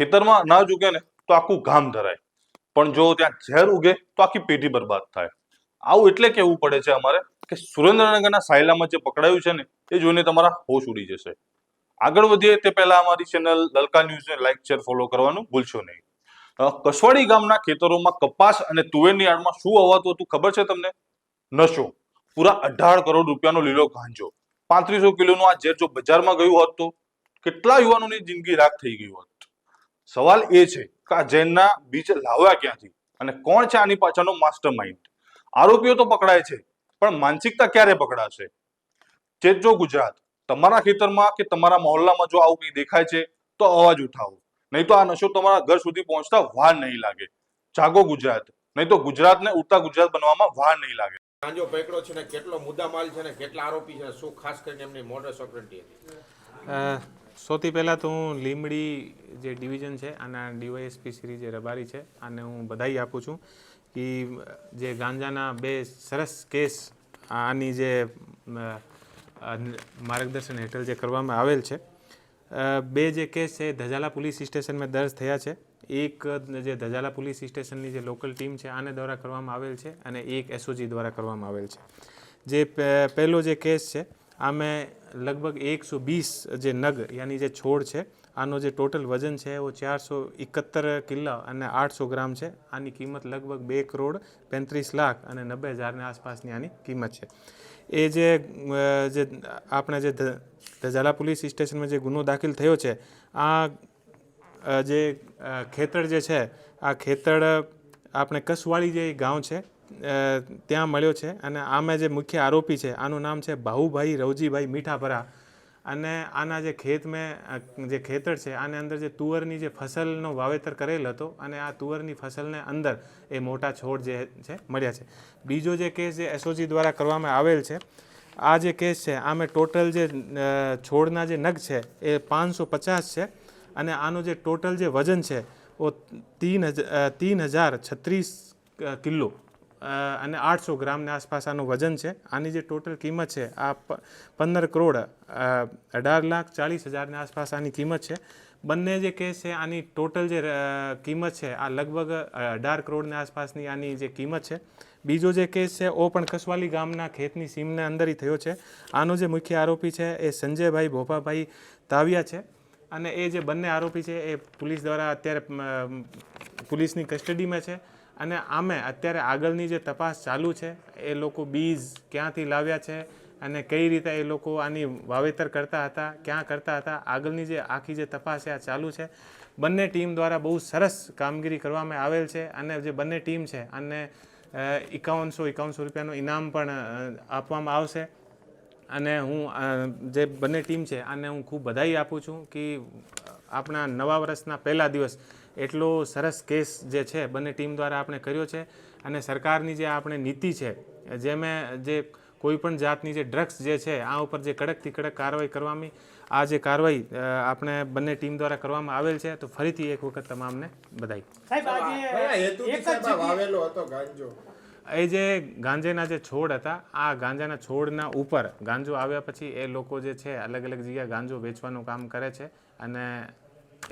ખેતરમાં અનાજ ઉગે ને તો આખું ગામ ધરાય, પણ જો ત્યાં ઝેર ઉગે તો આખી પેઢી બરબાદ થાય. આવું એટલે કેવું પડે છે અમારે કે સુરેન્દ્રનગરના સાયલામાં જે પકડાયું છે ને એ જોઈને તમારા હોશ ઉડી જશે. આગળ વધીએ તે પહેલા અમારી ચેનલ લલકા ન્યૂઝને લાઈક શેર ફોલો કરવાનું ભૂલશો નહીં. કસવાડી ગામના ખેતરોમાં કપાસ અને તુવેરની આડમાં શું અવાતું હતું ખબર છે તમને? નશો. પૂરા 18 કરોડ રૂપિયાનો લીલો ગાંજો. 3500 કિલોનું આ ઝેર જો બજારમાં ગયું હોત તો કેટલા યુવાનોની જિંદગી રાખ થઈ ગઈ હોત. સવાલ એ છે કે આ ઝેરના બીજ લાવ્યા ક્યાંથી અને કોણ છે આની પાછળનો માસ્ટર માઇન્ડ? આરોપીઓ તો પકડાય છે, પણ માનસિકતા ક્યારે પકડાશે? ચેતજો ગુજરાત, તમારા ખેતરમાં કે તમારા મહોલ્લામાં જો આવું કંઈ દેખાય છે તો અવાજ ઉઠાવો, નહીં તો આ નશો તમારા ઘર સુધી પહોંચતા વાર નહીં લાગે. જાગો ગુજરાત, નહીં તો ગુજરાતને ઉડતા ગુજરાત બનવામાં વાર નહીં લાગે. ગાંજો પકડ્યો છે ને કેટલો મુદ્દામાલ છે ને કેટલા આરોપી છે, શું ખાસ કરીને એમની મોડસ ઓપરેન્ડી હતી? સૌથી પહેલાં તો હું લીંબડી જે ડિવિઝન છે આના ડીવાયએસપી શ્રી જે રબારી છે આને હું બધાઈ આપું છું કે જે ગાંજાના બે સરસ કેસ આની જે માર્ગદર્શન હેઠળ જે કરવામાં આવેલ છે. બે જે કેસ છે ધજાલા પોલીસ સ્ટેશનમાં દર્જ થયા છે. એક જે ધજાલા પોલીસ સ્ટેશનની જે લોકલ ટીમ છે આને દ્વારા કરવામાં આવેલ છે અને એક એસઓજી દ્વારા કરવામાં આવેલ છે. જે પહેલો જે કેસ છે આમે લગભગ 120 જે નગ યાની જે છોડ છે આનો જે ટોટલ વજન છે वो 471 કિલો અને 800 ગ્રામ છે. આની કિંમત લગભગ 2 કરોડ 35 લાખ અને 90,000ની આસપાસની આની કિંમત છે. એ જે આપણે જે ધજાલા પોલીસ સ્ટેશનમાં જે ગુનો દાખલ થયો છે આ જે ખેતર જે છે આ ખેતર આપણે કસવાડી જે ગામ છે ત્યાં મળ્યો છે અને આમાં જે મુખ્ય આરોપી છે આનું નામ છે બાહુભાઈ રવજીભાઈ મીઠાપરા. અને આના જે જે ખેતર છે આને અંદર જે તુવરની જે ફસલનો વાવેતર કરેલ હતો અને આ તુવરની ફસલને અંદર એ મોટા છોડ જે છે મળ્યા છે. બીજો જે કેસ જે એસઓજી દ્વારા કરવામાં આવેલ છે આ જે કેસ છે આમે ટોટલ જે છોડના જે નગ છે એ 550 છે અને આનું જે ટોટલ જે વજન છે वो 3036 કિલો અને 800 ગ્રામની આસપાસ આનું વજન છે. આની જે ટોટલ કિંમત છે આ 15 કરોડ 18,40,000ની આસપાસ આની કિંમત છે. બંને જે કેસ છે આની ટોટલ જે કિંમત છે આ લગભગ 18 કરોડની આસપાસની આની જે કિંમત છે. બીજો જે કેસ છે ઓ પણ કસવાલી ગામના ખેતની સીમને અંદરથી થયો છે. આનો જે મુખ્ય આરોપી છે એ સંજયભાઈ ભોપાભાઈ તાવિયા છે અને એ જે બંને આરોપી છે એ પોલીસ દ્વારા અત્યારે પોલીસની કસ્ટડીમાં છે અને આમે અત્યારે આગળની જે તપાસ ચાલુ છે એ લોકો બીજ ક્યાંથી લાવ્યા છે અને કઈ રીતે એ લોકો આની વાવેતર કરતા હતા, ક્યાં કરતા હતા, આગળની જે આખી જે તપાસ છે આ ચાલુ છે. બંને ટીમ દ્વારા બહુ સરસ કામગીરી કરવામાં આવેલ છે અને જે બંને ટીમ છે આને 5100 રૂપિયાનું ઇનામ પણ આપવામાં આવશે. અને હું જે બંને ટીમ છે આને હું ખૂબ બધાઈ આપું છું કે આપણા નવા વર્ષના પહેલા દિવસ એટલો સરસ કેસ જે છે બંને ટીમ દ્વારા આપણે કર્યો છે. અને સરકારની જે આપણે નીતિ છે જેમાં જે કોઈ પણ જાતની જે ડ્રગ્સ જે છે આ ઉપર જે કડકથી કડક કાર્યવાહી કરવામાં આ જે કાર્યવાહી આપણે બંને ટીમ દ્વારા કરવામાં આવેલ છે. તો ફરીથી એક વખત તમામને બધાઈ. એ જે ગાંજાના જે છોડ હતા આ ગાંજાના છોડના ઉપર ગાંજો આવ્યા પછી એ લોકો જે છે અલગ અલગ જગ્યાએ ગાંજો વેચવાનું કામ કરે છે અને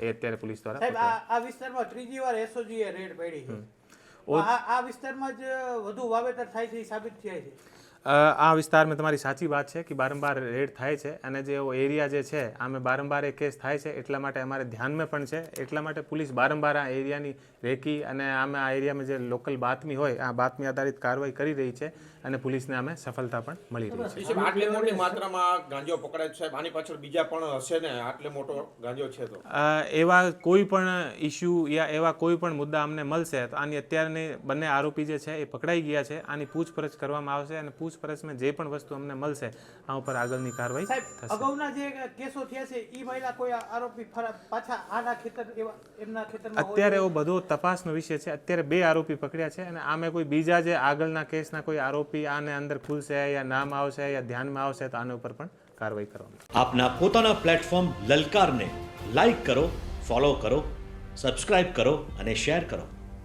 એ અત્યારે પોલીસ દ્વારા આ વિસ્તારમાં ત્રીજી વાર એસઓજી એ રેડ પડી છે. આ વિસ્તારમાં જ વધુ વાવેતર થાય છે એ સાબિત થાય છે. આ વિસ્તારમાં તમારી સાચી વાત છે કે બારંબાર રેડ થાય છે અને જે એરિયા જે છે આમે બારંબાર એ કેસ થાય છે એટલા માટે અમારે ધ્યાનમાં પણ છે. એટલા માટે પોલીસ બારંબાર આ એરિયાની રેકી અને આમે આ એરિયામાં જે લોકલ બાતમી હોય આ બાતમી આધારિત કાર્યવાહી કરી રહી છે અને પોલીસને અમે સફળતા પણ મળી રહી છે. આટલી મોટી માત્રામાં ગાંજો પકડાય છે, આની પાછળ બીજા પણ હશે ને? આટલો મોટો ગાંજો છે તો એવા કોઈ પણ ઇસ્યુ યા એવા કોઈ પણ મુદ્દા અમને મળશે તો આની અત્યારની બંને આરોપી જે છે એ પકડાઈ ગયા છે. આની પૂછપરછ કરવામાં આવશે અને પૂછપરછમાં જે પણ વસ્તુ અમને મળશે આ ઉપર આગળની કાર્યવાહી થશે. અગાઉના જે કેસો થયા છે એ મહિલા કોઈ આરોપી પાછા આના ખેતર એમના ખેતરમાં અત્યારે એવો બધો તપાસનો વિષય છે. અત્યારે 2 આરોપી પકડ્યા છે અને આમે કોઈ બીજા જે આગળના કેસના કોઈ આરોપી આને અંદર ખુલશે યા નામ આવશે યા ધ્યાનમાં આવશે તો આના ઉપર પણ કાર્યવાહી કરવામાં. આપના પોતાના પ્લેટફોર્મ લલકારને લાઈક કરો, ફોલો કરો, સબસ્ક્રાઇબ કરો અને શેર કરો.